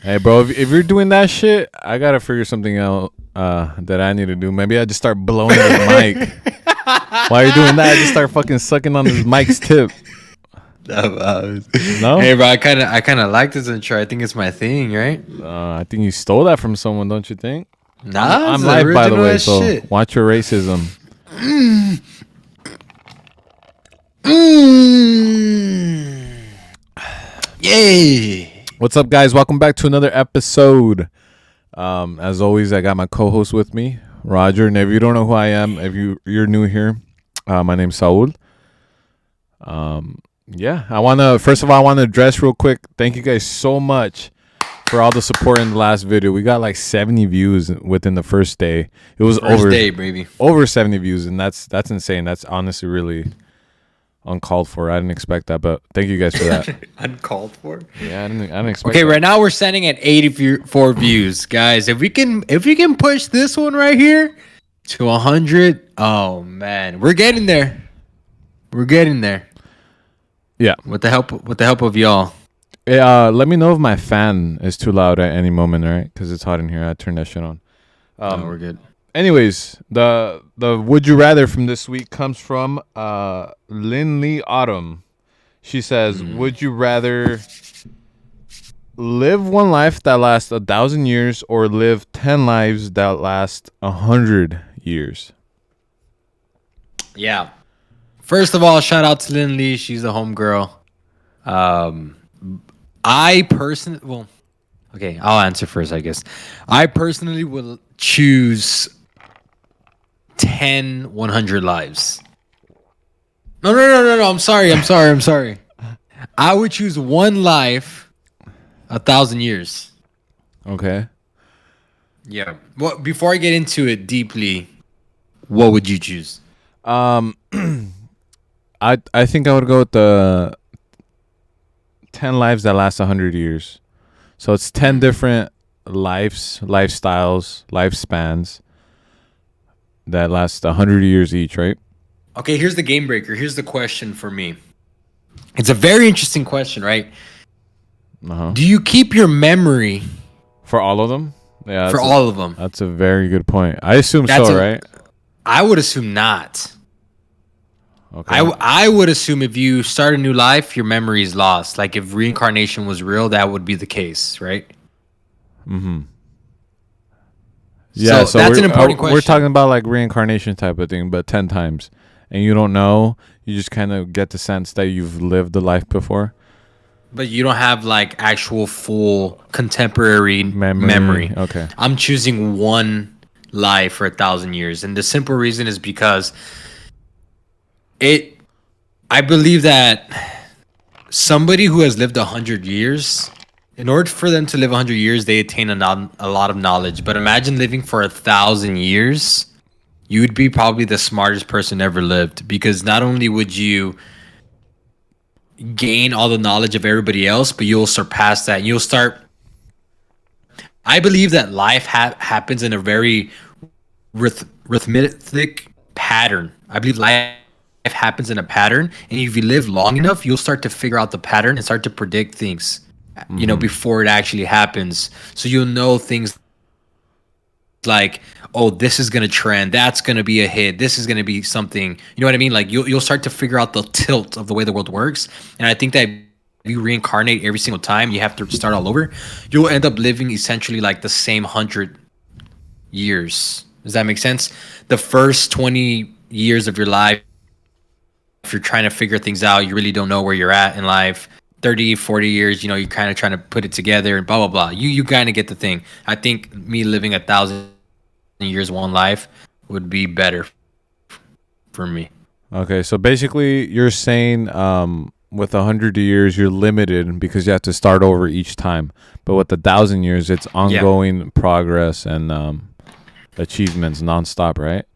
Hey, bro, if you're doing that shit, I gotta figure something out that I need to do. Maybe I just start blowing his mic. While you're doing that, I just start fucking sucking on his mic's tip. No? Hey, bro, I kind of like this intro. I think it's my thing, right? I think you stole that from someone, don't you think? Nah, I'm it's live, by the original way, as so shit. watch your racism. Yay! What's up, guys? Welcome back to another episode. As always, I got my co-host with me, Roger. And if you don't know who I am, if you're new here, my name's Saul. Yeah, first of all, I want to address real quick. Thank you guys so much for all the support in the last video. We got like 70 views within the first day. It was First day, baby. over 70 views, and that's insane. That's honestly really uncalled for. I didn't expect that, but thank you guys for that. Uncalled for. Yeah, I didn't expect. Okay, that. right now we're standing at 84 views, guys. If we can push this one right here to 100, oh man, we're getting there. We're getting there. Yeah. With the help of y'all. Hey, let me know if my fan is too loud at any moment, all right? Because it's hot in here. I turned that shit on. No, we're good. Anyways, the would you rather from this week comes from Lynn Autumn. She says, "Would you rather live one life that lasts 1,000 years or live 10 lives that last 100 years?" Yeah. First of all, shout out to Lynn Lee. She's a homegirl. I personally, okay, I'll answer first, I guess. I personally will choose 10 100 lives. No. I'm sorry. I would choose one life, 1,000 years. Okay. Yeah. Well, before I get into it deeply, what would you choose? I think I would go with the 10 lives that last 100 years. So it's 10 different lifestyles, lifespans that last 100 years each, right? Okay, here's the game breaker. Here's the question for me. It's a very interesting question, right? Uh-huh. Do you keep your memory For all of them? Yeah. for all of them? That's a very good point. I assume right? I would assume not. Okay. I would assume if you start a new life, your memory is lost. Like if reincarnation was real, that would be the case, right? Mm-hmm. Yeah, so that's an important question. We're talking about like reincarnation type of thing, but 10 times. And you don't know. You just kind of get the sense that you've lived the life before. But you don't have like actual full contemporary memory. Okay. I'm choosing one life for 1,000 years. And the simple reason is because I believe that somebody who has lived 100 years, in order for them to live 100 years, they attain a lot of knowledge. But imagine living for 1,000 years, you would be probably the smartest person ever lived, because not only would you gain all the knowledge of everybody else, but you'll surpass that. You'll start. I believe that life happens in a very rhythmic pattern. I believe life happens in a pattern, and if you live long enough, you'll start to figure out the pattern and start to predict things, before it actually happens. So you'll know things like, oh, this is gonna trend, that's gonna be a hit, this is gonna be something. You know what I mean? Like you'll start to figure out the tilt of the way the world works. And I think that if you reincarnate every single time, you have to start all over. You'll end up living essentially like the same 100 years. Does that make sense? The first 20 years of your life, if you're trying to figure things out, you really don't know where you're at in life. 30, 40 years, you're kind of trying to put it together and blah, blah, blah. You kind of get the thing. I think me living 1,000 years one life would be better for me. Okay, so basically you're saying with 100 years, you're limited because you have to start over each time. But with 1,000 years, it's ongoing progress and achievements nonstop, right?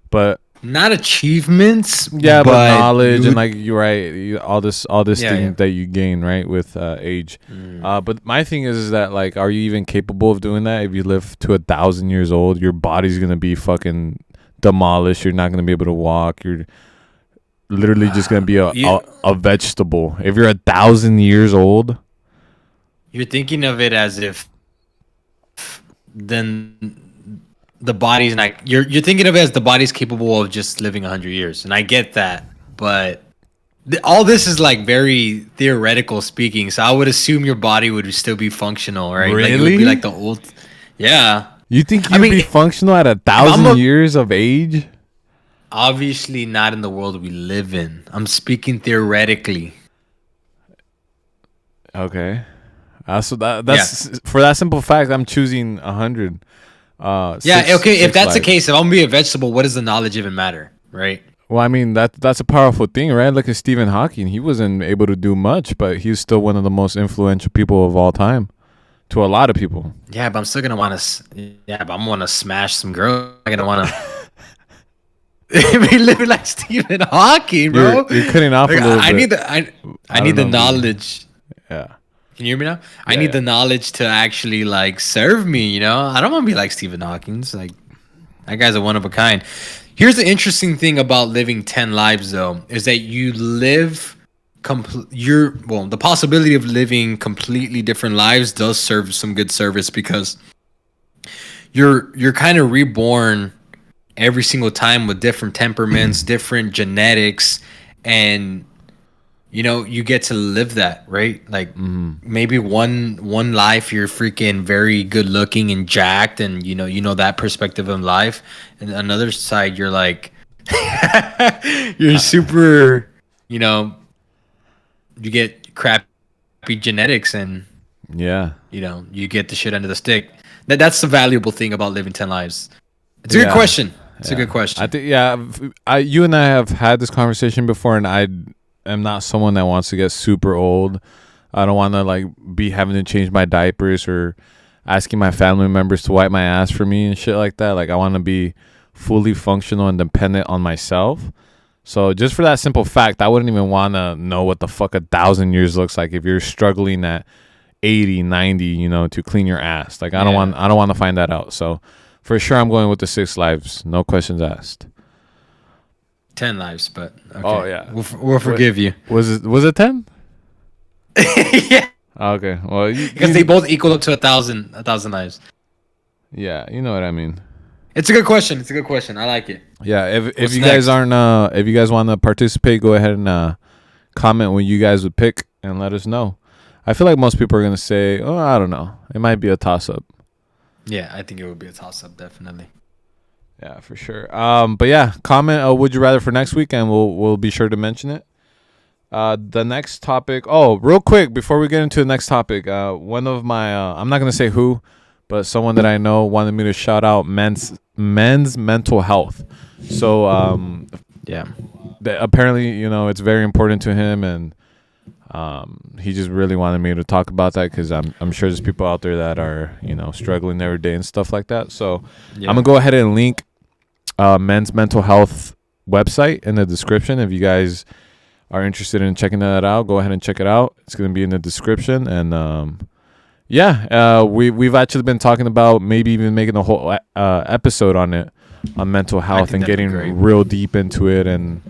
But not achievements, but knowledge and like you're right, all this thing that you gain, right, with age. But my thing is that like, are you even capable of doing that? If you live to 1,000 years old, your body's gonna be fucking demolished. You're not gonna be able to walk. You're literally just gonna be a vegetable. If you're 1,000 years old, You're thinking of it as if then the body's not. You're thinking of it as the body's capable of just living 100 years, and I get that, but all this is like very theoretical speaking. So I would assume your body would still be functional, right? Like it would be Really? like the old. Yeah. You think I you'd mean, be functional at if I'm 1,000 years of age? obviously not in the world we live in. I'm speaking theoretically. Okay. So Yeah. that's for that simple fact. I'm choosing 100. Yeah. Okay. If Six that's the lives. case, if I'm gonna be a vegetable, what does the knowledge even matter, right? Well, I mean that's a powerful thing, right? Look at Stephen Hawking. He wasn't able to do much, but he's still one of the most influential people of all time to a lot of people. Yeah, but I'm still gonna want to. Yeah, but I'm gonna smash some girl. I'm gonna want to be living like Stephen Hawking, bro. You're cutting off Like, a little I bit. need the I need don't the know, dude. knowledge. Yeah. Can you hear me now? I Yeah, need yeah. the knowledge to actually like serve me. You know, I don't want to be like Stephen Hawking's. Like that guy's a one of a kind. Here's the interesting thing about living 10 lives, though, is that you live. The possibility of living completely different lives does serve some good service because you're kind of reborn every single time with different temperaments, different genetics, and you get to live that, right? Like maybe one life you're freaking very good looking and jacked, and you know that perspective of life, and another side you're like you're super, you know, you get crappy genetics, and Yeah. you get the shit under the stick. That's the valuable thing about living 10 lives. It's a good Yeah. question. It's a Yeah. good question. I think you and I have had this conversation before, and I am not someone that wants to get super old. I don't want to like be having to change my diapers or asking my family members to wipe my ass for me and shit like that. Like I want to be fully functional and dependent on myself. So just for that simple fact, I wouldn't even want to know what the fuck 1,000 years looks like if you're struggling at 80, 90, to clean your ass. Like I don't want to find that out. So for sure, I'm going with the 6 lives. No questions asked. 10 lives, but okay. Oh, yeah. We'll forgive you. Was it 10? Yeah, Okay. Well, because they both equal up to 1,000 lives. yeah, you know what I mean. It's a good question. It's a good question. I like it. Yeah, if What's you next? guys if you guys want to participate, go ahead and comment what you guys would pick and let us know. I feel like most people are gonna say, "Oh, I don't know." It might be a toss up. Yeah, I think it would be a toss-up, definitely. Yeah, for sure. But yeah, comment. Would you rather for next week, and we'll be sure to mention it. The next topic. Oh, real quick before we get into the next topic, one of my I'm not gonna say who, but someone that I know wanted me to shout out men's mental health. So Yeah. apparently it's very important to him, and he just really wanted me to talk about that because I'm sure there's people out there that are struggling every day and stuff like that. So Yeah. I'm gonna go ahead and link men's mental health website in the description. If you guys are interested in checking that out, go ahead and check it out. It's gonna be in the description. And we've actually been talking about maybe even making a whole episode on it, on mental health, and that'd be getting great. real deep into it, and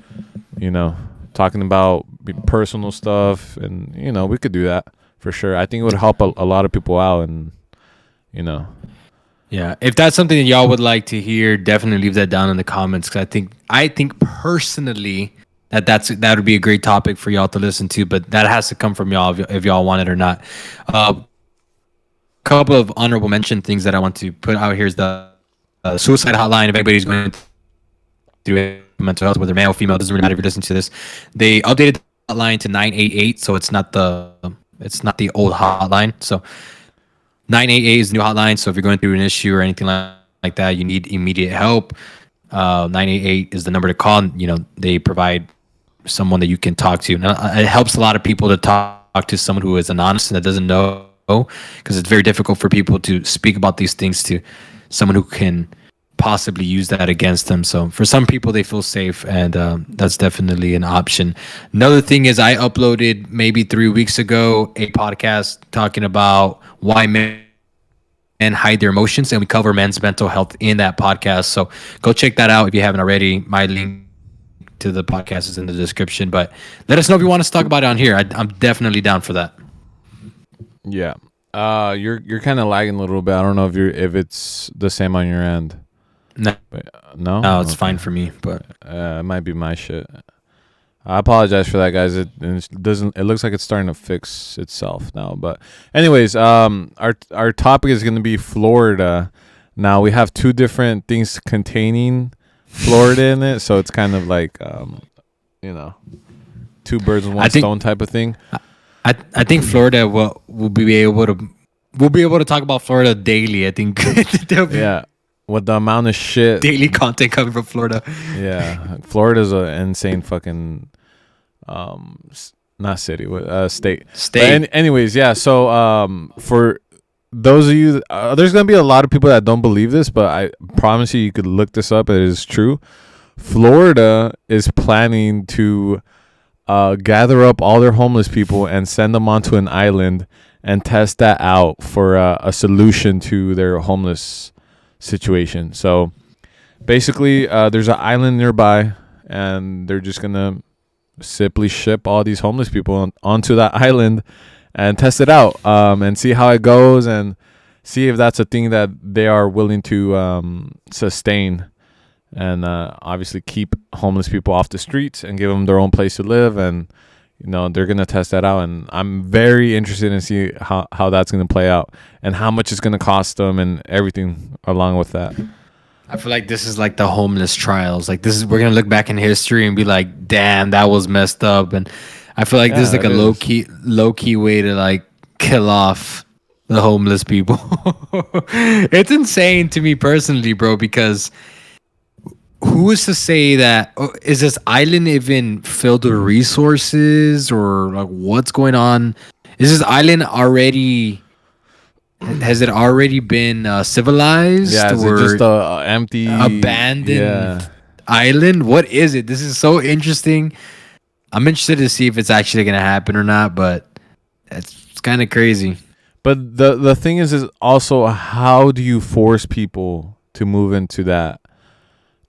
talking about personal stuff, and we could do that for sure. I think it would help a lot of people out, and Yeah. If that's something that y'all would like to hear, definitely leave that down in the comments, because I think personally that would be a great topic for y'all to listen to, but that has to come from y'all if y'all want it or not. Couple of honorable mention things that I want to put out here is the suicide hotline. If anybody's going through mental health, whether male or female, doesn't really matter if you're listening to this. They updated the hotline to 988, so it's not the old hotline. So 988 is the new hotline. So if you're going through an issue or anything like that, you need immediate help. 988 is the number to call. They provide someone that you can talk to. Now, it helps a lot of people to talk to someone who is anonymous and that doesn't know, because it's very difficult for people to speak about these things to someone who can possibly use that against them. So for some people, they feel safe, and that's definitely an option. Another thing is I uploaded maybe 3 weeks ago a podcast talking about why men hide their emotions, and we cover men's mental health in that podcast. So go check that out if you haven't already. My link to the podcast is in the description, but let us know if you want us to talk about it on here. I'm definitely down for that. yeah. You're kind of lagging a little bit. I don't know if it's the same on your end. No, But, no, no, it's okay. fine for me. But It might be my shit. I apologize for that, guys. It doesn't. It looks like it's starting to fix itself now. But anyways, our topic is going to be Florida. Now we have two different things containing Florida in it, so it's kind of like you know, two birds with one stone type of thing. I think Florida will be able to talk about Florida daily. I think there'll be Yeah, with the amount of shit, daily content coming from Florida. yeah, Florida's an insane fucking not city, state. But anyways, yeah. So for those of you, there's gonna be a lot of people that don't believe this, but I promise you could look this up. It is true. Florida is planning to gather up all their homeless people and send them onto an island and test that out for a solution to their homeless situation. So basically, there's an island nearby, and they're just gonna simply ship all these homeless people onto that island and test it out, and see how it goes, and see if that's a thing that they are willing to sustain, and obviously keep homeless people off the streets and give them their own place to live. And they're gonna test that out, and I'm very interested in see how that's gonna play out and how much it's gonna cost them and everything along with that. I feel like this is like the homeless trials. Like we're gonna look back in history and be like, damn, that was messed up. And I feel like this is like a low key way to like kill off the homeless people. It's insane to me personally, bro, because who is to say that is this island even filled with resources, or like what's going on? Is this island already? Has it already been civilized? Yeah, is it just a empty, abandoned island? What is it? This is so interesting. I'm interested to see if it's actually going to happen or not, but it's kind of crazy. But the thing is also, how do you force people to move into that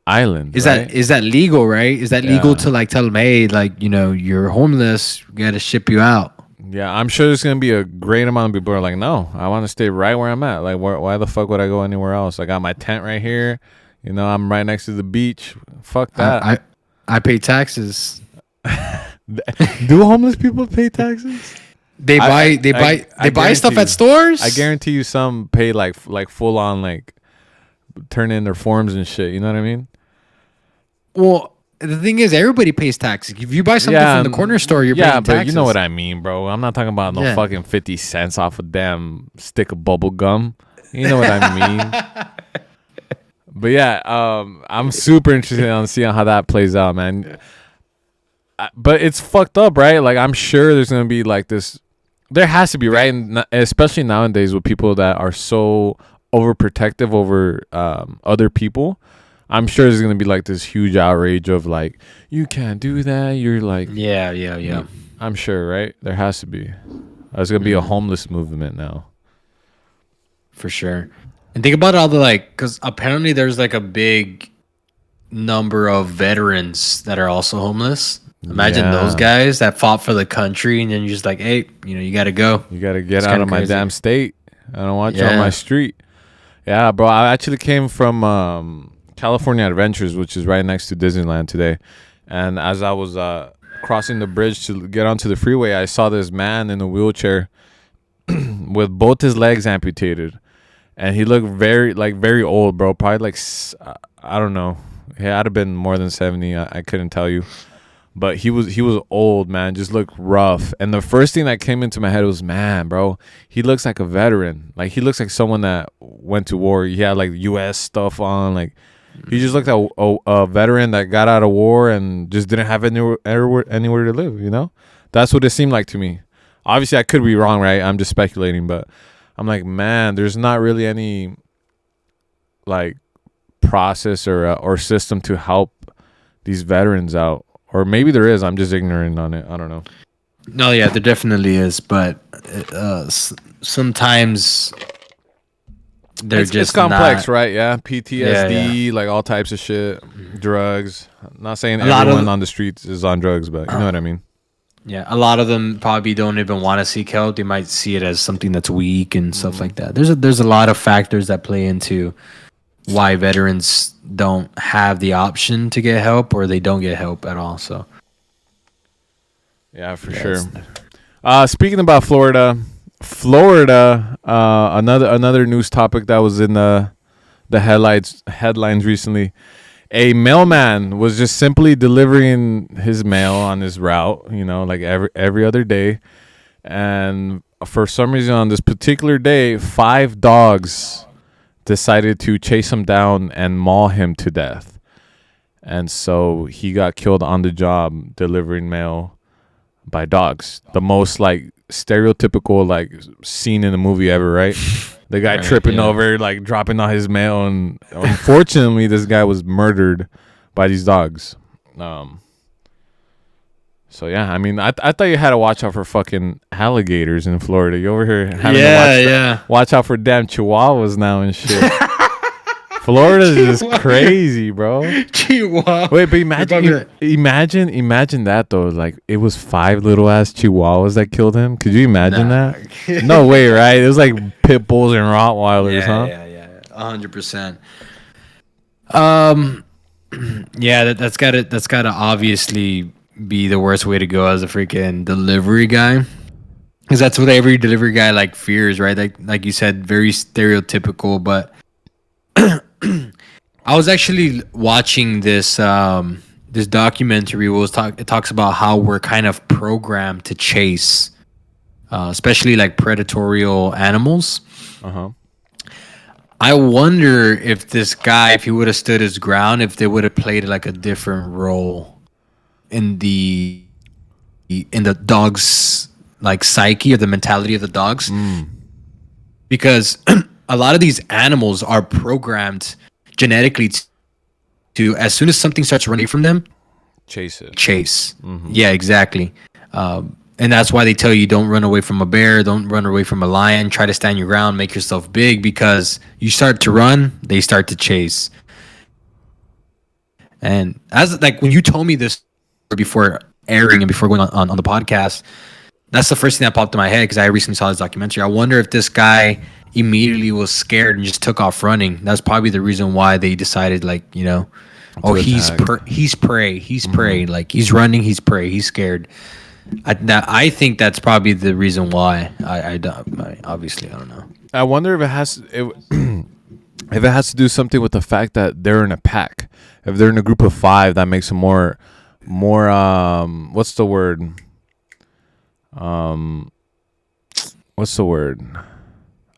island? Is that legal, right? Is that legal to like tell them, hey, like, you're homeless, we got to ship you out? Yeah, I'm sure there's gonna be a great amount of people who are like, no, I want to stay right where I'm at. Like, why the fuck would I go anywhere else? I got my tent right here. I'm right next to the beach. Fuck that. I pay taxes. Do homeless people pay taxes? They buy stuff at stores. I guarantee you, some pay like full on, like turn in their forms and shit. You know what I mean? Well, the thing is, everybody pays taxes. If you buy something from the corner store, you're paying taxes. Yeah, but you know what I mean, bro. I'm not talking about no fucking 50 cents off a damn stick of bubble gum. You know what I mean? But yeah, I'm super interested on seeing how that plays out, man. But it's fucked up, right? Like, I'm sure there's gonna be like this. There has to be, right? And especially nowadays with people that are so overprotective over other people. I'm sure there's gonna be like this huge outrage of like, you can't do that. You're like, yeah. I'm sure, right? There has to be. There's gonna be a homeless movement now, for sure. And think about all the because apparently there's like a big number of veterans that are also homeless. Imagine those guys that fought for the country, and then you're just like, hey, you gotta go. You gotta get out of my damn state. I don't want you on my street. Yeah, bro. I actually came from California Adventures, which is right next to Disneyland today, and as I was crossing the bridge to get onto the freeway, I saw this man in a wheelchair with both his legs amputated, and he looked very old, bro. Probably like, I don't know, he had to been more than 70. I couldn't tell you, but he was old, man. Just looked rough. And the first thing that came into my head was, man, bro, he looks like a veteran. Like, he looks like someone that went to war. He had like U.S. stuff on, like. He just looked at a veteran that got out of war and just didn't have anywhere to live, That's what it seemed like to me. Obviously, I could be wrong, right? I'm just speculating, but I'm like, man, there's not really any, like, process or system to help these veterans out. Or maybe there is. I'm just ignorant on it. I don't know. No, yeah, there definitely is. But sometimes... It's complex, right? Yeah, PTSD, like all types of shit, drugs. I'm not saying everyone on the streets is on drugs, but you know what I mean. Yeah, a lot of them probably don't even want to seek help. They might see it as something that's weak and stuff like that. There's a lot of factors that play into why veterans don't have the option to get help or they don't get help at all. So Yeah, for yeah, sure. Speaking about Florida, another news topic that was in the headlines recently. A mailman was just simply delivering his mail on his route, like every other day, and for some reason on this particular day, 5 dogs decided to chase him down and maul him to death, and so he got killed on the job delivering mail by dogs. The most like stereotypical like scene in a movie ever, right? The guy Right, tripping yeah. over, like dropping all his mail, and unfortunately, this guy was murdered by these dogs. So yeah, I mean, I thought you had to watch out for fucking alligators in Florida. You over here having to watch out for damn chihuahuas now and shit. Florida's just crazy, bro. Chihuahua. Wait, but imagine that though. Like it was 5 little ass chihuahuas that killed him. Could you imagine that? No way, right? It was like pit bulls and Rottweilers, huh? Yeah, 100%. Yeah, that's gotta obviously be the worst way to go as a freaking delivery guy, because that's what every delivery guy like fears, right? Like you said, very stereotypical. But I was actually watching this documentary. It talks about how we're kind of programmed to chase, especially like predatorial animals. Uh huh. I wonder if this guy, if he would have stood his ground, if they would have played like a different role in the dog's like psyche or the mentality of the dogs, because a lot of these animals are programmed genetically to as soon as something starts running from them, Chase it. chase. Yeah, exactly. And that's why they tell you don't run away from a bear, don't run away from a lion, try to stand your ground, make yourself big, because you start to run, they start to chase. And as like when you told me this before airing and before going on the podcast, that's the first thing that popped in my head because I recently saw this documentary. I wonder if this guy immediately was scared and just took off running. That's probably the reason why they decided, like, oh, he's prey, he's prey, like he's running, he's prey, he's scared. I think that's probably the reason why. Obviously I don't know. I wonder if if it has to do something with the fact that they're in a pack. If they're in a group of 5, that makes them more what's the word? What's the word?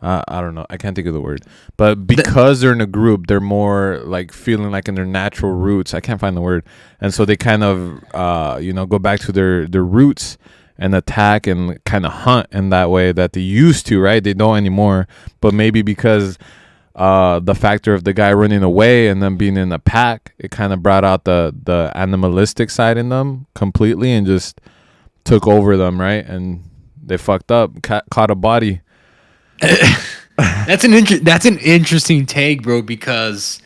I don't know. I can't think of the word. But because they're in a group, they're more like feeling like in their natural roots. I can't find the word. And so they kind of go back to their roots and attack and kind of hunt in that way that they used to, right? They don't anymore. But maybe because the factor of the guy running away and them being in a pack, it kind of brought out the animalistic side in them completely and just took over them, right? And they fucked up, caught a body. That's an interesting take, bro, because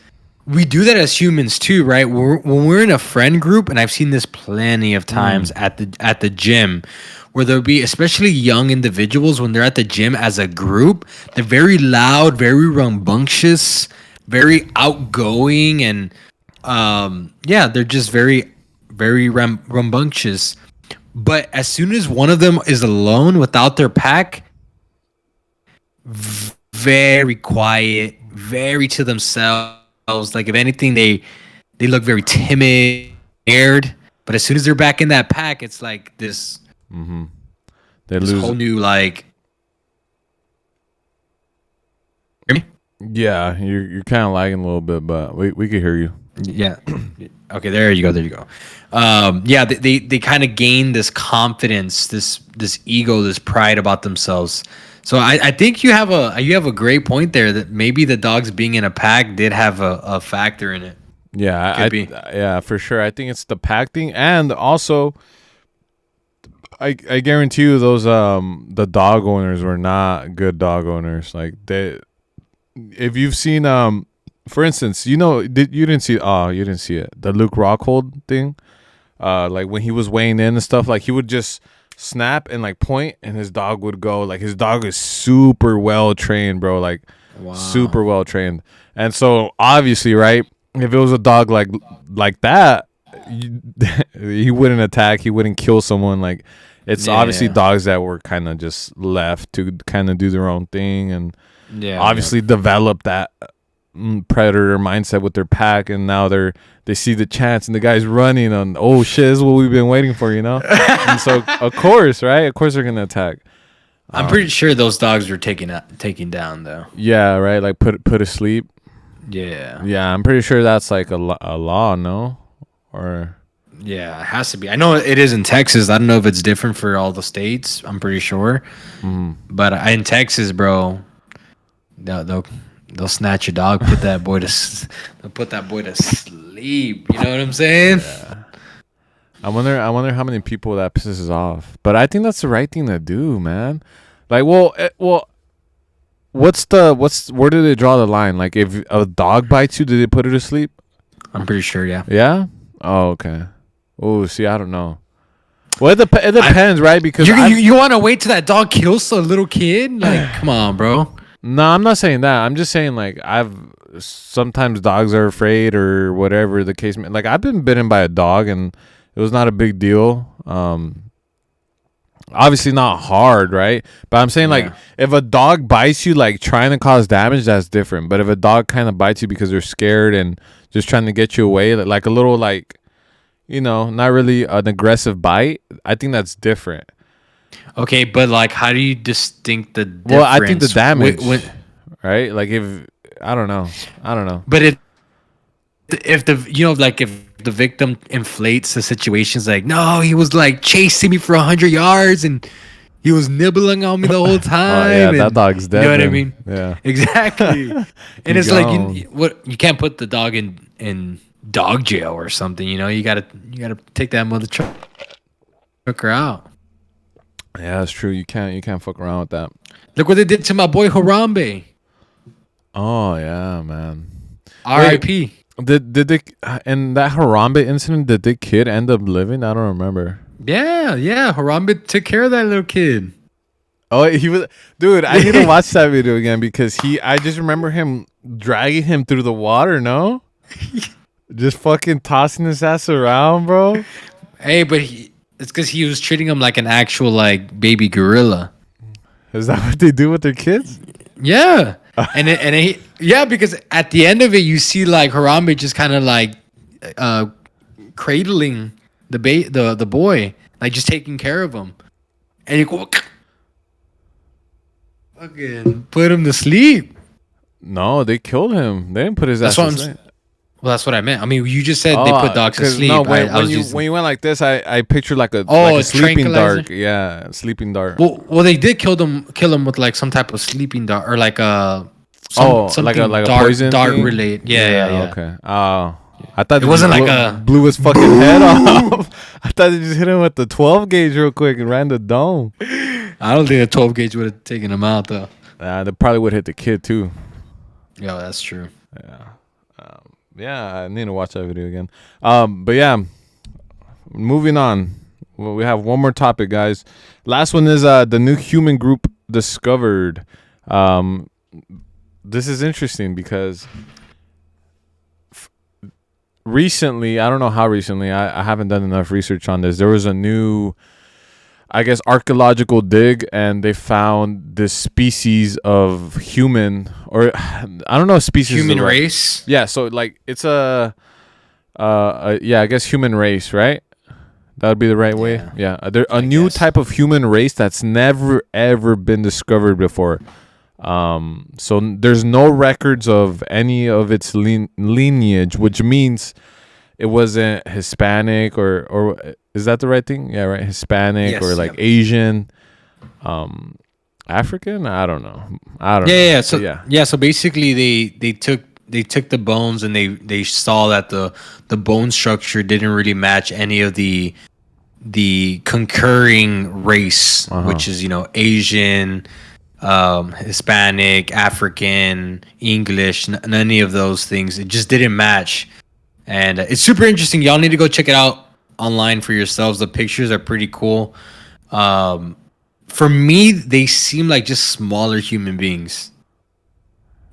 we do that as humans too, right? When we're in a friend group, and I've seen this plenty of times at the gym, where there'll be especially young individuals when they're at the gym as a group, they're very loud, very rambunctious, very outgoing, and they're just very, very rambunctious. But as soon as one of them is alone without their pack, very quiet, very to themselves. Like if anything, they look very timid, scared. But as soon as they're back in that pack, it's like this. They this lose whole new like. Hear me? Yeah, you're kind of lagging a little bit, but we can hear you. Yeah. Okay, there you go. They kind of gain this confidence, this ego, this pride about themselves. So I think you have a great point there that maybe the dogs being in a pack did have a factor in it. Yeah, yeah, for sure. I think it's the pack thing, and also I guarantee you those the dog owners were not good dog owners. Like if you've seen for instance, you didn't see it, the Luke Rockhold thing. like when he was weighing in and stuff, like he would just snap and like point, and his dog would go. Like his dog is super well trained, bro. Like Wow. super well trained. And so obviously, right, if it was a dog like that, he wouldn't attack. He wouldn't kill someone. Like it's obviously Yeah. dogs that were kind of just left to kind of do their own thing and Yeah. obviously develop that predator mindset with their pack, and now they see the chance and the guy's running on, oh shit, this is what we've been waiting for, and so of course they're gonna attack. I'm pretty sure those dogs were taken down though. Yeah, right, like put to sleep. Yeah. Yeah, I'm pretty sure that's like a law, no? Or Yeah, it has to be. I know it is in Texas. I don't know if it's different for all the states. I'm pretty sure. But in Texas, bro, they'll snatch your dog, they'll put that boy to sleep. You know what I'm saying? I wonder how many people that pisses off. But I think that's the right thing to do, man. Like, well, where do they draw the line? Like, if a dog bites you, do they put it to sleep? I'm pretty sure. Yeah. Yeah. Oh, okay. Oh, see, I don't know. Well, it depends, right? Because You want to wait till that dog kills a little kid? Like, come on, bro. no, I'm not saying that. I'm just saying like sometimes dogs are afraid or whatever the case may. Like I've been bitten by a dog and it was not a big deal. Obviously not hard, right? But I'm saying like if a dog bites you, like trying to cause damage, that's different. But if a dog kind of bites you because they're scared and just trying to get you away, like a little like, not really an aggressive bite, I think that's different. Okay, but like, how do you distinct the difference? Well, I think the damage, right? Like if I don't know. But if the victim inflates the situation's like, no, he was like chasing me for 100 yards and he was nibbling on me the whole time. Oh, yeah, that dog's dead. You know what I then. mean? Yeah, exactly. And it's like you can't put the dog in dog jail or something. You gotta take that mother trucker out. Yeah, that's true. You can't fuck around with that. Look what they did to my boy Harambe. Oh yeah, man. R.I.P. Did they in that Harambe incident? Did the kid end up living? I don't remember. Yeah. Harambe took care of that little kid. Oh, he was, dude. I need to watch that video again because I just remember him dragging him through the water. No, just fucking tossing his ass around, bro. Hey, but it's because he was treating him like an actual like baby gorilla. Is that what they do with their kids? Yeah. Because at the end of it, you see like Harambe just kind of like cradling the boy, like just taking care of him, and you go fucking put him to sleep. No, they killed him. They didn't put his ass to sleep. Well, that's what I meant. I mean, you just said they put dogs to sleep. No, when you went like this, I pictured like a sleeping dart. Yeah, sleeping dart. Well, they did kill him with like some type of sleeping dart or like something like a dart, poison dart thing? related. Yeah. Okay. I thought It wasn't like blew his fucking head off. I thought they just hit him with the 12 gauge real quick and ran the dome. I don't think a 12 gauge would have taken him out though. They probably would hit the kid too. Yeah, that's true. Yeah, I need to watch that video again. But yeah, moving on. Well, we have one more topic, guys. Last one is the new human group discovered. This is interesting because recently, I don't know how recently, I haven't done enough research on this. There was a new, I guess, archaeological dig, and they found this species of human, or I don't know, species Human of, race. Yeah, so like it's I guess human race, right? That would be the right way. Yeah, a new type of human race that's never ever been discovered before. So there's no records of any of its lineage, which means it wasn't Hispanic or is that the right thing? Yeah, right. Hispanic or like Asian, African. I don't know. Yeah. So basically, they took the bones and they saw that the bone structure didn't really match any of the concurring race, which is Asian, Hispanic, African, English, none of those things. It just didn't match, and it's super interesting. Y'all need to go check it out. online for yourselves. The pictures are pretty cool. Um, for me, they seem like just smaller human beings.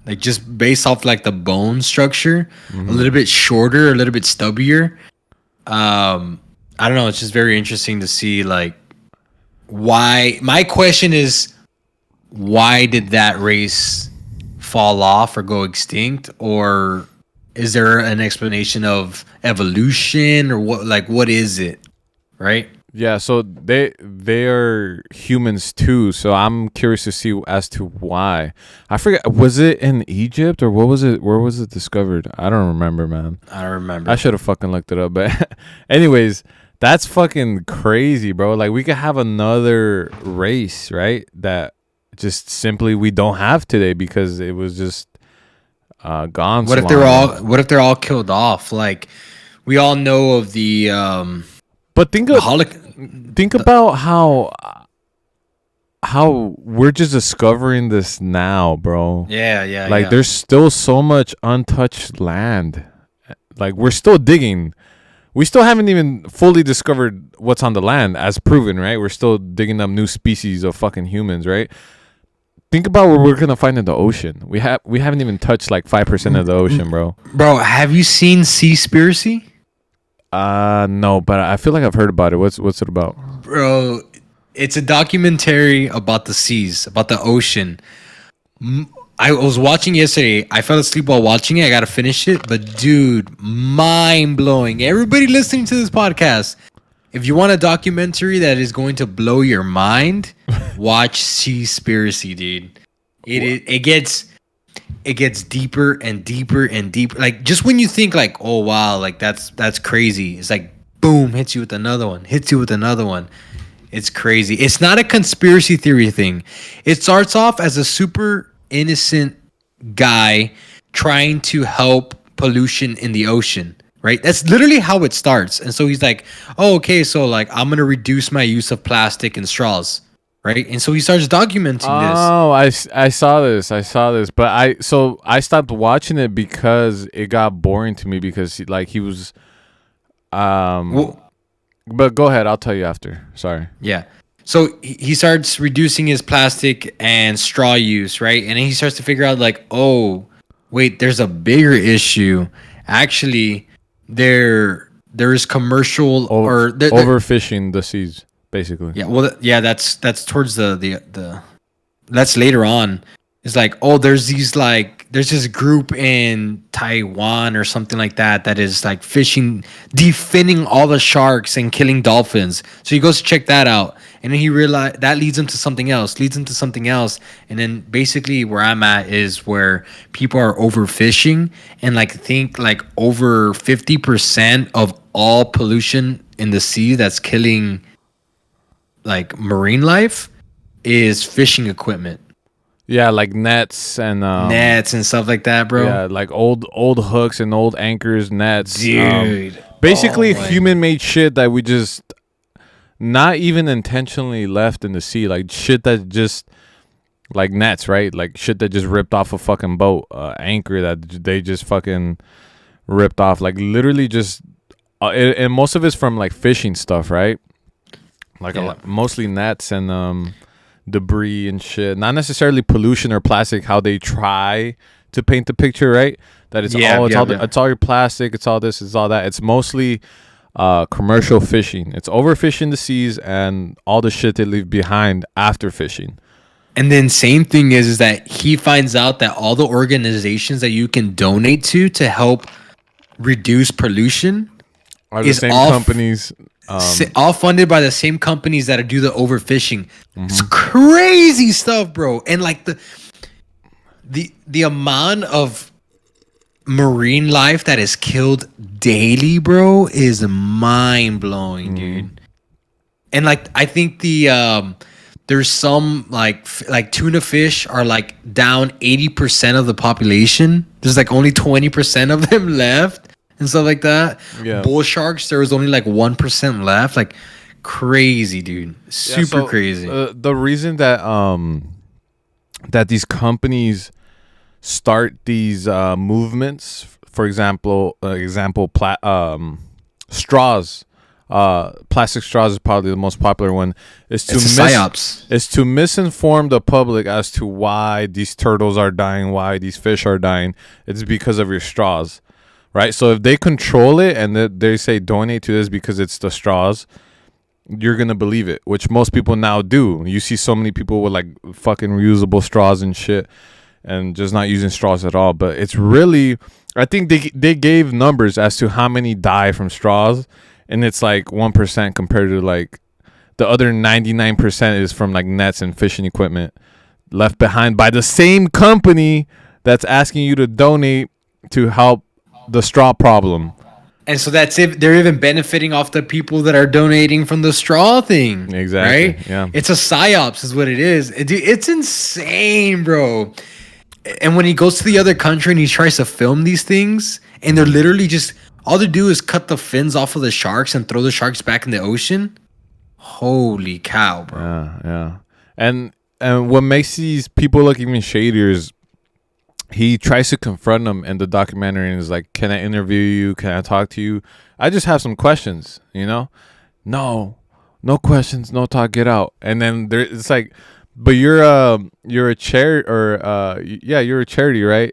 Like just based off like the bone structure, a Mm-hmm. little bit shorter, a little bit stubbier. Um, I don't know. It's just very interesting to see like why. My question is, why did that race fall off or go extinct, or is there an explanation of evolution, or what? Like, what is it? Right? Yeah, so they are humans too. So I'm curious to see as to why. I forget, was it in Egypt or what was it? Where was it discovered? I don't remember, man. I don't I remember. should have fucking looked it up. But anyways, that's fucking crazy, bro. Like we could have another race, right? That just simply we don't have today because it was just gone What so if they're long all? ago. What if they're all killed off? Like, we all know of But the holoc. think about how we're just discovering this now, bro. Yeah, yeah, Like yeah. there's still so much untouched land. Like we're still digging. We still haven't even fully discovered what's on the land as proven, right? We're still digging up new species of fucking humans, right? Think about what we're gonna find in the ocean. We haven't even touched like 5% of the ocean, bro. Bro, have you seen Seaspiracy? No, but I feel like I've heard about it. What's it about? Bro, it's a documentary about the seas, about the ocean. I was watching yesterday. I fell asleep while watching it. I gotta finish it, but dude, mind blowing. Everybody listening to this podcast, if you want a documentary that is going to blow your mind, watch Seaspiracy, dude. It gets deeper and deeper and deeper. Like just when you think like, oh wow, like that's crazy. It's like boom, hits you with another one, hits you with another one. It's crazy. It's not a conspiracy theory thing. It starts off as a super innocent guy trying to help pollution in the ocean, right? That's literally how it starts. And so he's like, oh, okay, so like I'm going to reduce my use of plastic and straws, right? And so he starts documenting this. Oh, I saw this. I saw this, but I stopped watching it because it got boring to me because he was um. Well, But go ahead. I'll tell you after. Sorry. yeah. So he starts reducing his plastic and straw use, right? And then he starts to figure out like, oh, wait, there's a bigger issue. Actually, there's commercial or Overfishing the seas, basically. yeah, well, yeah, that's towards the that's later on. It's like, oh, there's this group in Taiwan or something like that is like fishing, definning all the sharks and killing dolphins. So he goes to check that out, and then he realized that leads him to something else, and then basically where I'm at is where people are overfishing, and like think like over 50% of all pollution in the sea that's killing like marine life is fishing equipment, Yeah, like nets and nets and stuff like that, bro. yeah, like old hooks and old anchors, nets. Dude. Basically Oh my. human made shit that we just not even intentionally left in the sea, like shit that just like nets, right? Like shit that just ripped off a fucking boat, anchor that they just fucking ripped off, like literally just and most of it's from like fishing stuff, right? Like Yeah. mostly nets and debris and shit. Not necessarily pollution or plastic. How they try to paint the picture, right? That it's Yeah, all yeah, the, yeah. it's all your plastic. It's all this. It's all that. It's mostly commercial fishing. It's overfishing the seas and all the shit they leave behind after fishing. And then same thing is that he finds out that all the organizations that you can donate to help reduce pollution Are the is same all companies? all funded by the same companies that do the overfishing. It's crazy stuff, bro. And like the amount of marine life that is killed daily, bro, is mind blowing, dude. And like I think there's some like tuna fish are like down 80% of the population. There's like only 20% of them left and stuff like that. Yeah. Bull sharks, there was only like 1% left. Like crazy, dude. Super crazy. The reason that that these companies start these movements, for example, straws. Plastic straws is probably the most popular one. Is to It's a psyops. is to misinform the public as to why these turtles are dying, why these fish are dying. It's because of your straws, right? So if they control it and they say donate to this because it's the straws, you're gonna believe it, which most people now do. You see so many people with like fucking reusable straws and shit, and just not using straws at all. But it's really, I think they gave numbers as to how many die from straws, and it's like 1% compared to like the other 99% is from like nets and fishing equipment left behind by the same company that's asking you to donate to help the straw problem. And so that's it. They're even benefiting off the people that are donating from the straw thing. Exactly. Right? Yeah. It's a psyops, is what it is. It's insane, bro. And when he goes to the other country and he tries to film these things, and they're literally just all they do is cut the fins off of the sharks and throw the sharks back in the ocean. Holy cow, bro. Yeah. And what makes these people look even shadier is he tries to confront them in the documentary and is like, "Can I interview you? Can I talk to you? I just have some questions, you know?" No questions, no talk, get out. And then it's like, but you're a charity, or yeah, you're a charity, right?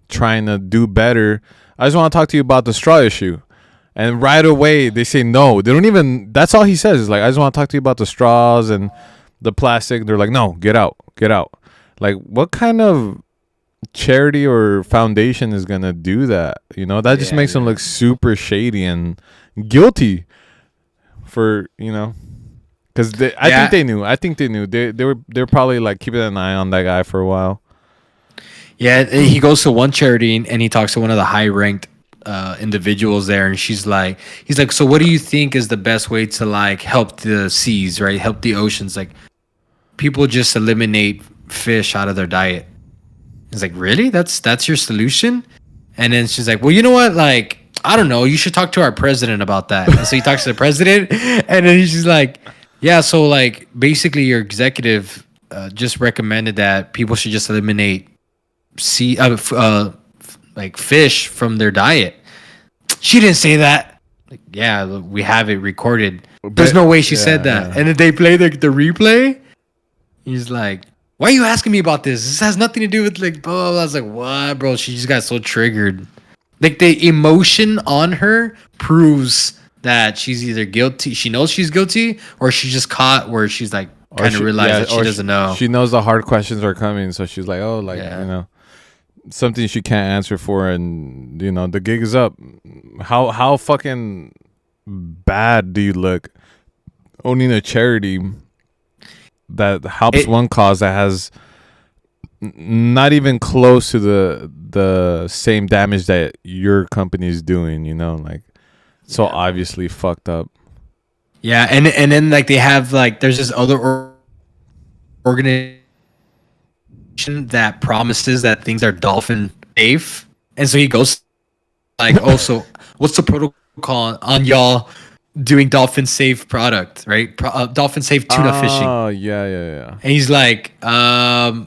Trying to do better. I just want to talk to you about the straw issue. And right away they say no. They don't even. That's all he says is like, "I just want to talk to you about the straws and the plastic." They're like, "No, get out, get out." Like, what kind of charity or foundation is gonna do that? You know, that just makes them look super shady and guilty for, you know, because I think they knew. They're probably like keeping an eye on that guy for a while. Yeah, he goes to one charity and he talks to one of the high ranked individuals there, and he's like, "So what do you think is the best way to like help the seas, right? Help the oceans? Like, people just eliminate fish out of their diet." He's like, "Really? That's your solution?" And then she's like, "Well, you know what? Like, I don't know. You should talk to our president about that." And so he talks to the president, and then she's like, "Yeah, so like basically your executive just recommended that people should just eliminate like fish from their diet." She didn't say that. Like, yeah, we have it recorded. There's no way she said that. Yeah. And then they play the replay. He's like, "Why are you asking me about this? This has nothing to do with like blah, blah, blah." I was like, "What, bro?" She just got so triggered. Like, the emotion on her proves that she's either guilty. She knows she's guilty, or she's just caught where she's like kind of realized that she doesn't know. She knows the hard questions are coming, so she's like, "Oh, like, you know, something she can't answer for," and you know, the gig is up. How fucking bad do you look owning a charity that helps one cause that has not even close to the same damage that your company is doing, you know, like, so obviously fucked up. Yeah, and then like they have like there's this other organization that promises that things are dolphin safe, and so he goes like, "Oh, so what's the protocol on y'all doing dolphin safe product, right? Dolphin safe tuna fishing." Oh, yeah. And he's like,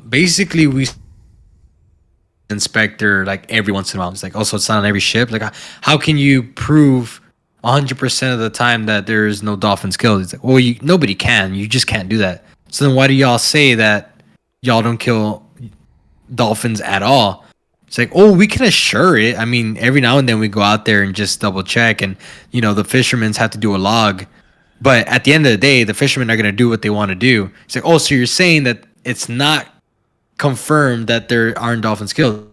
basically we inspector like every once in a while. It's like, also it's not on every ship. Like, how can you prove 100% of the time that there is no dolphins killed? It's like, well, nobody can. You just can't do that. So then why do y'all say that y'all don't kill dolphins at all? It's like, oh, we can assure it. I mean, every now and then we go out there and just double check, and you know, the fishermen's have to do a log. But at the end of the day, the fishermen are going to do what they want to do. It's like, oh, so you're saying that it's not confirmed that there aren't dolphins killed?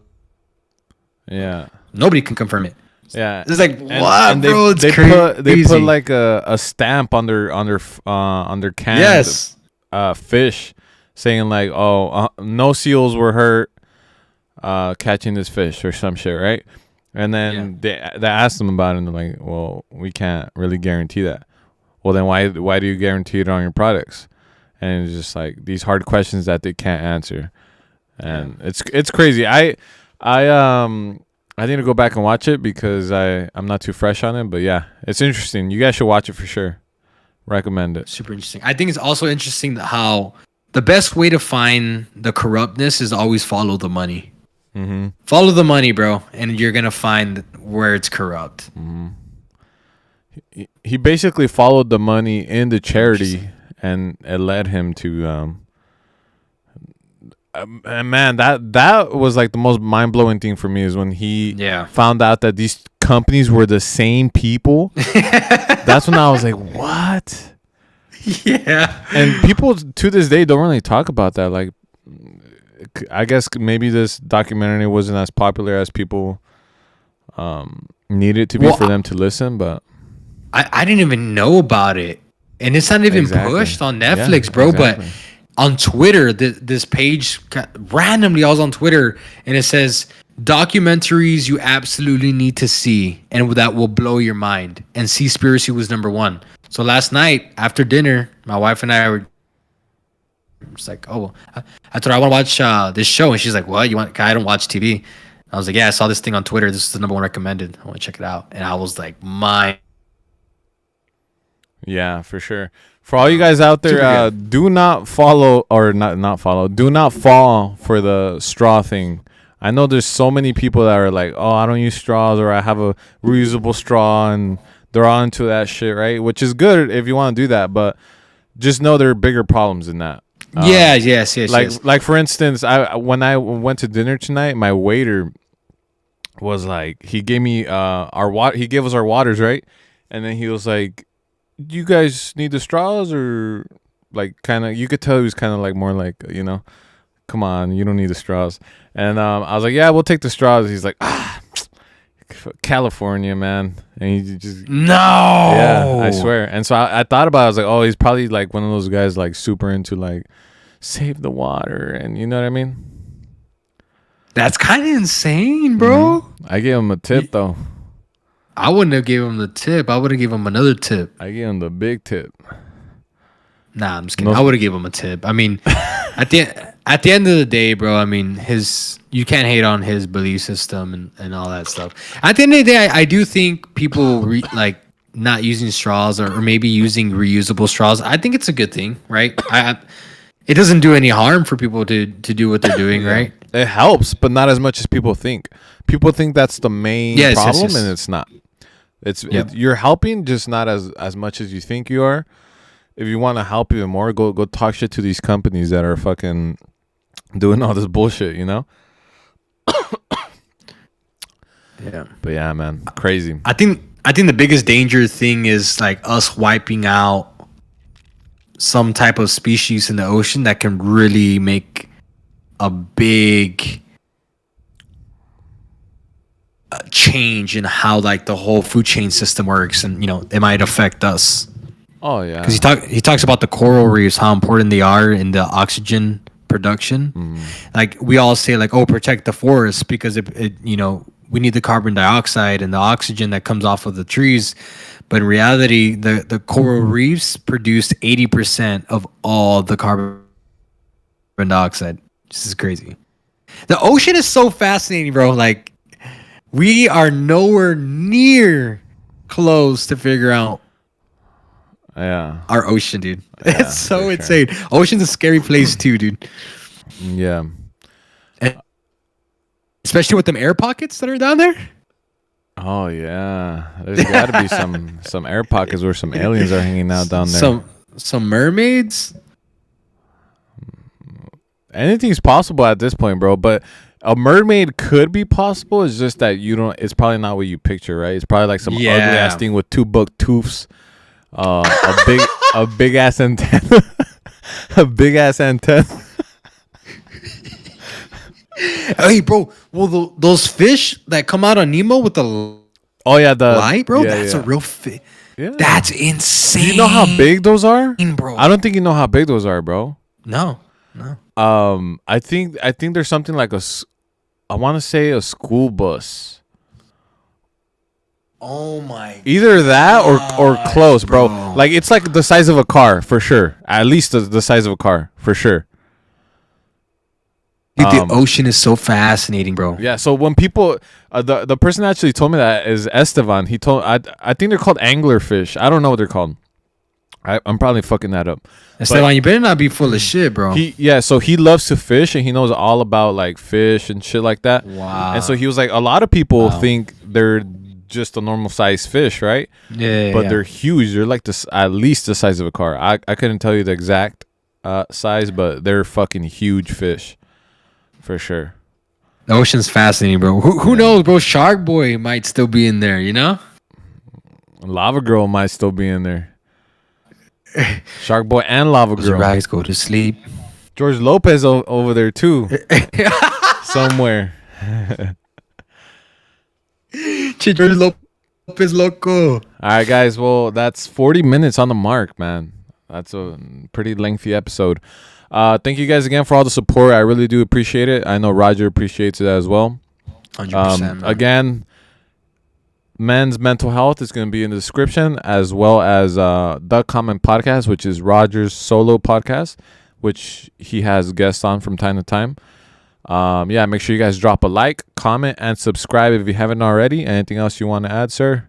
Yeah. Nobody can confirm it. Yeah. It's like, and bro? It's they crazy. they put like a stamp on their canned Yes. fish saying like, "Oh, no seals were hurt catching this fish," or some shit, right? And then they asked them about it, and they're like, "Well, we can't really guarantee that." Well, then why do you guarantee it on your products? And it's just like these hard questions that they can't answer, and it's crazy. I need to go back and watch it because I'm not too fresh on it, but yeah, it's interesting. You guys should watch it for sure. Recommend it. Super interesting. I think it's also interesting how the best way to find the corruptness is always follow the money. Mm-hmm. Follow the money, bro, and you're gonna find where it's corrupt. Mm-hmm. he basically followed the money in the charity, Interesting. and it led him to and man, that was like the most mind blowing thing for me is when he Yeah. found out that these companies were the same people. That's when I was like, what? Yeah. And people to this day don't really talk about that. Like, I guess maybe this documentary wasn't as popular as people needed to be for them to listen, but I didn't even know about it, and it's not even pushed on Netflix, bro. exactly. But on Twitter, this page randomly, I was on Twitter, and it says documentaries you absolutely need to see, and that will blow your mind. And Seaspiracy was number one. So last night after dinner, my wife and I were just like, "Oh, I told her I want to watch this show," and she's like, "What? You want? I don't watch TV." I was like, "Yeah, I saw this thing on Twitter. This is the number one recommended. I want to check it out." And I was like, "My." Yeah, for sure. For all you guys out there, do not follow or not follow. Do not fall for the straw thing. I know there's so many people that are like, "Oh, I don't use straws," or "I have a reusable straw," and they're on to that shit, right? Which is good if you want to do that, but just know there are bigger problems than that. Yes. Like for instance, when I went to dinner tonight, my waiter was like, he gave me our water. He gave us our waters, right? And then he was like, "You guys need the straws?" Or like, kind of, you could tell he was kind of like more like, come on, you don't need the straws. And I was like, "Yeah, we'll take the straws." He's like, California, man. And he just, No. yeah, I swear. And so I thought about it. I was like, oh, he's probably like one of those guys like super into like save the water, and you know what I mean? That's kind of insane, bro. Mm-hmm. I gave him a tip though. I wouldn't have gave him the tip. I would have gave him another tip. I gave him the big tip. Nah, I'm just kidding. No. I would have gave him a tip. I mean, at the end of the day, bro, I mean, you can't hate on his belief system and all that stuff. At the end of the day, I do think people like not using straws or maybe using reusable straws. I think it's a good thing, right? It doesn't do any harm for people to do what they're doing, right? It helps, but not as much as people think. People think that's the main problem, and it's not. You're helping, just not as much as you think you are. If you want to help even more, go talk shit to these companies that are fucking doing all this bullshit, you know? Yeah. But yeah, man, crazy. I think the biggest danger thing is like us wiping out some type of species in the ocean that can really make a big change in how like the whole food chain system works, and it might affect us. Oh yeah, because he talks about the coral reefs, how important they are in the oxygen production. Like we all say, like, oh, protect the forest because we need the carbon dioxide and the oxygen that comes off of the trees. But in reality, the coral reefs produce 80% of all the carbon dioxide. This is crazy. The ocean is so fascinating, bro. Like we are nowhere near close to figure out our ocean, dude. Yeah, It's so insane. Ocean's a scary place too, dude. Yeah. Especially with them air pockets that are down there. Oh yeah. There's gotta be some air pockets where some aliens are hanging out down there. Some mermaids. Anything's possible at this point, bro. But a mermaid could be possible. It's just that it's probably not what you picture, right? It's probably like some ugly ass thing with two buck tooths. A big ass antenna. A big ass antenna. Hey, bro. Well, those fish that come out on Nemo with the light, bro. That's a real fish. Yeah. That's insane. Do you know how big those are, bro? I don't think you know how big those are, bro. No. I think there's something like I want to say a school bus. Oh my! Either that or close, bro. Like it's like the size of a car for sure. At least the size of a car for sure. Dude, the ocean is so fascinating, bro. Yeah. So when people, the person actually told me that is Esteban. He told I think they're called anglerfish. I don't know what they're called. I'm probably fucking that up. Esteban, you better not be full of shit, bro. So he loves to fish and he knows all about like fish and shit like that. Wow. And so he was like, a lot of people think they're just a normal size fish, right? Yeah, But they're huge. They're like this, at least the size of a car. I couldn't tell you the exact size, but they're fucking huge fish for sure. the ocean's fascinating, bro. Who knows, bro? Shark Boy might still be in there, you know? Lava Girl might still be in there. Shark Boy and Lava Those Girl. rags go to sleep. George Lopez over there too, somewhere. George Lopez loco. All right, guys. Well, that's 40 minutes on the mark, man. That's a pretty lengthy episode. Thank you guys again for all the support. I really do appreciate it. I know Roger appreciates it as well. 100%. Man. Again, Men's Mental Health is going to be in the description, as well as The Common Podcast, which is Roger's solo podcast, which he has guests on from time to time. Yeah, make sure you guys drop a like, comment, and subscribe if you haven't already. Anything else you want to add, sir?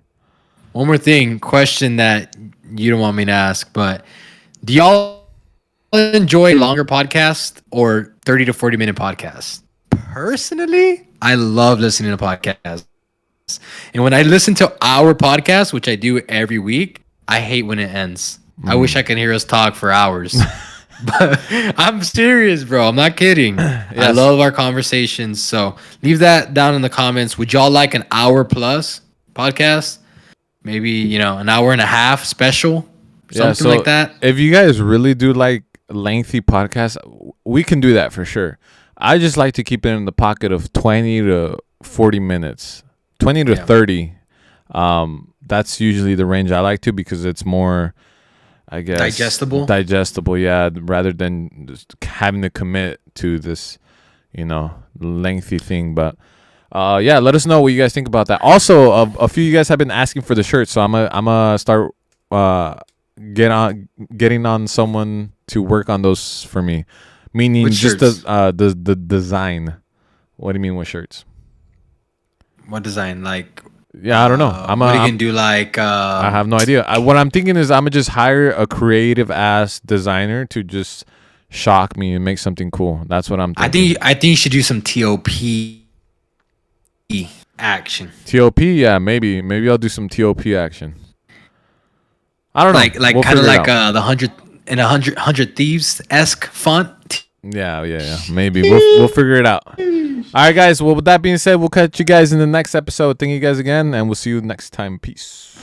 One more thing, question that you don't want me to ask, but do y'all enjoy longer podcasts or 30 to 40 minute podcasts? Personally, I love listening to podcasts. And when I listen to our podcast, which I do every week, I hate when it ends. I wish I could hear us talk for hours. But I'm serious, bro. I'm not kidding. Yes. I love our conversations. So leave that down in the comments. Would y'all like an hour plus podcast? Maybe, an hour and a half special? Something like that. If you guys really do like lengthy podcasts, we can do that for sure. I just like to keep it in the pocket of 20 to 40 minutes. 20 to 30. That's usually the range I like to, because it's more, I guess, digestible, yeah, rather than just having to commit to this, lengthy thing. But yeah, let us know what you guys think about that. Also, a few of you guys have been asking for the shirts, so I'm gonna start getting on someone to work on those for me. Meaning Which just shirts? the design. What do you mean with shirts? What design? Like, yeah, I don't know. What are you gonna do? Like, I have no idea. What I'm thinking is I'm gonna just hire a creative ass designer to just shock me and make something cool. That's what I'm thinking. I think you should do some TOP action. TOP, yeah, maybe I'll do some TOP action. I don't know. Like we'll kind of like the 100 Thieves esque font. Yeah. Maybe we'll figure it out. All right, guys. Well, with that being said, we'll catch you guys in the next episode. Thank you guys again, and we'll see you next time. Peace.